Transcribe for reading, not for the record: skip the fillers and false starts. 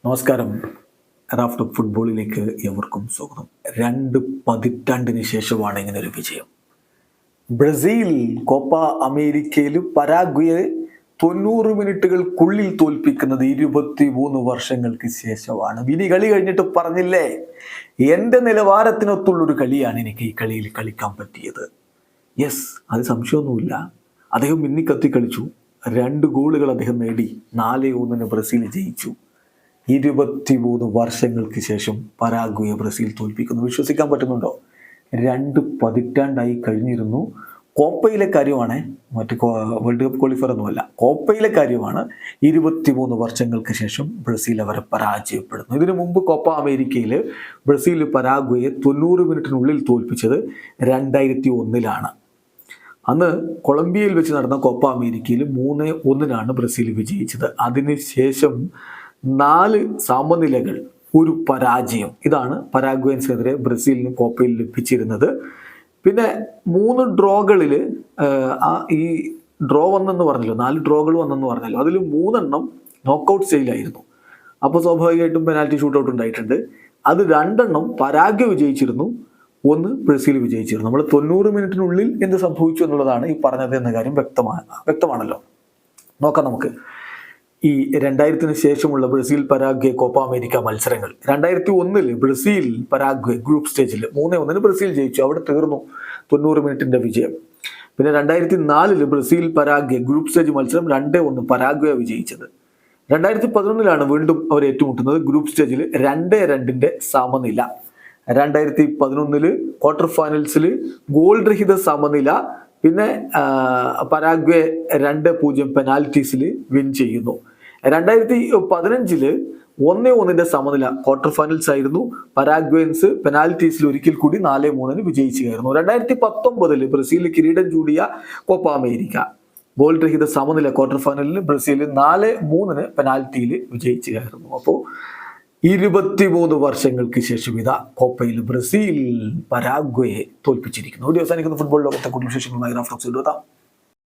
നമസ്കാരം. റാഫ്റ്റ് ഫുട്ബോളിലേക്ക് എവർക്കും സ്വാഗതം. 2 പതിറ്റാണ്ടിന് ശേഷമാണ് ഇങ്ങനെ ഒരു വിജയം. ബ്രസീൽ കോപ്പ അമേരിക്കയിൽ പരാഗ്വയെ 90 മിനിറ്റുകൾക്കുള്ളിൽ തോൽപ്പിക്കുന്നത് 23 വർഷങ്ങൾക്ക് ശേഷമാണ്. ഇനി കളി കഴിഞ്ഞിട്ട് പറഞ്ഞില്ലേ, എൻ്റെ നിലവാരത്തിനൊത്തുള്ളൊരു കളിയാണ് എനിക്ക് ഈ കളിയിൽ കളിക്കാൻ പറ്റിയത്. യെസ്, അത് സംശയമൊന്നുമില്ല. അദ്ദേഹം മിന്നിക്കത്തി കളിച്ചു. 2 ഗോളുകൾ അദ്ദേഹം നേടി. 4-1 ബ്രസീൽ ജയിച്ചു. 23 വർഷങ്ങൾക്ക് ശേഷം പരാഗ്വയെ ബ്രസീൽ തോൽപ്പിക്കുന്നു. വിശ്വസിക്കാൻ പറ്റുന്നുണ്ടോ? 2 പതിറ്റാണ്ടായി കഴിഞ്ഞിരുന്നു. കോപ്പയിലെ കാര്യമാണ്, മറ്റ് വേൾഡ് കപ്പ് ക്വാളിഫയർ ഒന്നുമല്ല, കോപ്പയിലെ കാര്യമാണ്. 23 വർഷങ്ങൾക്ക് ശേഷം ബ്രസീൽ അവരെ പരാജയപ്പെടുന്നു. ഇതിനു മുമ്പ് കോപ്പ അമേരിക്കയിൽ ബ്രസീൽ പരാഗ്വയെ 90 മിനിറ്റിനുള്ളിൽ തോൽപ്പിച്ചത് 2001 അന്ന് കൊളംബിയയിൽ വെച്ച് നടന്ന കോപ്പ അമേരിക്കയിൽ 3-1 ബ്രസീൽ വിജയിച്ചത്. അതിനുശേഷം 4 സമനിലകൾ, ഒരു പരാജയം. ഇതാണ് പരാഗ്വൻസിനെതിരെ ബ്രസീലിന് കോപ്പയിൽ ലഭിച്ചിരുന്നത്. പിന്നെ 3 ഡ്രോകളിൽ ഈ ഡ്രോ വന്നെന്ന് പറഞ്ഞല്ലോ, 4 ഡ്രോകൾ വന്നെന്ന് പറഞ്ഞല്ലോ, അതിൽ 3 നോക്കൗട്ട് സ്റ്റൈലായിരുന്നു. അപ്പോൾ സ്വാഭാവികമായിട്ടും പെനാൽറ്റി ഷൂട്ടൗട്ട് ഉണ്ടായിട്ടുണ്ട്. അത് 2 പരാഗ്വ വിജയിച്ചിരുന്നു, 1 ബ്രസീൽ വിജയിച്ചിരുന്നു. നമ്മൾ 90 മിനിറ്റിനുള്ളിൽ എന്ത് സംഭവിച്ചു എന്നുള്ളതാണ് ഈ പറഞ്ഞത് എന്ന കാര്യം വ്യക്തമാണല്ലോ. നോക്കാം നമുക്ക്. ഈ 2000-ന് ശേഷമുള്ള ബ്രസീൽ പരാഗ്വെ കോപ്പ അമേരിക്ക മത്സരങ്ങൾ. 2001 ബ്രസീൽ പരാഗ്വെ ഗ്രൂപ്പ് സ്റ്റേജിൽ 3-1 ബ്രസീൽ ജയിച്ചു. അവിടെ തീർന്നു 90 മിനിറ്റിന്റെ വിജയം. പിന്നെ 2004 ബ്രസീൽ പരാഗ്വെ ഗ്രൂപ്പ് സ്റ്റേജ് മത്സരം 2-1 പരാഗ്വെ വിജയിച്ചത്. 2011 വീണ്ടും അവർ ഏറ്റുമുട്ടുന്നത് ഗ്രൂപ്പ് സ്റ്റേജിൽ 2-2 സമനില. 2011 ക്വാർട്ടർ ഫൈനൽസിൽ ഗോൾ രഹിത സമനില. പിന്നെ പരാഗ്വെ 2-0 പെനാൽറ്റീസിൽ വിൻ ചെയ്യുന്നു. 2015 1-1 സമനില ക്വാർട്ടർ ഫൈനൽസ് ആയിരുന്നു. പരാഗ്വേൻസ് പെനാൽറ്റീസിൽ ഒരിക്കൽ കൂടി 4-3 വിജയിക്കുകയായിരുന്നു. 2019 ബ്രസീൽ കിരീടം ചൂടിയ കോപ്പ അമേരിക്ക ഗോൾ രഹിത സമനില ക്വാർട്ടർ ഫൈനലിൽ ബ്രസീൽ 4-3 പെനാൽറ്റിയിൽ വിജയിക്കുകയായിരുന്നു. അപ്പോൾ 23 വർഷങ്ങൾക്ക് ശേഷം ഇതാ കോപ്പയിൽ ബ്രസീൽ പരാഗ്വയെ തോൽപ്പിച്ചിരിക്കുന്നു. ഒരു അവസാനിക്കുന്ന ഫുട്ബോൾ ലോകത്തെ കൂടുതൽ വിശേഷങ്ങളുമായി റാഫ്റ്റ്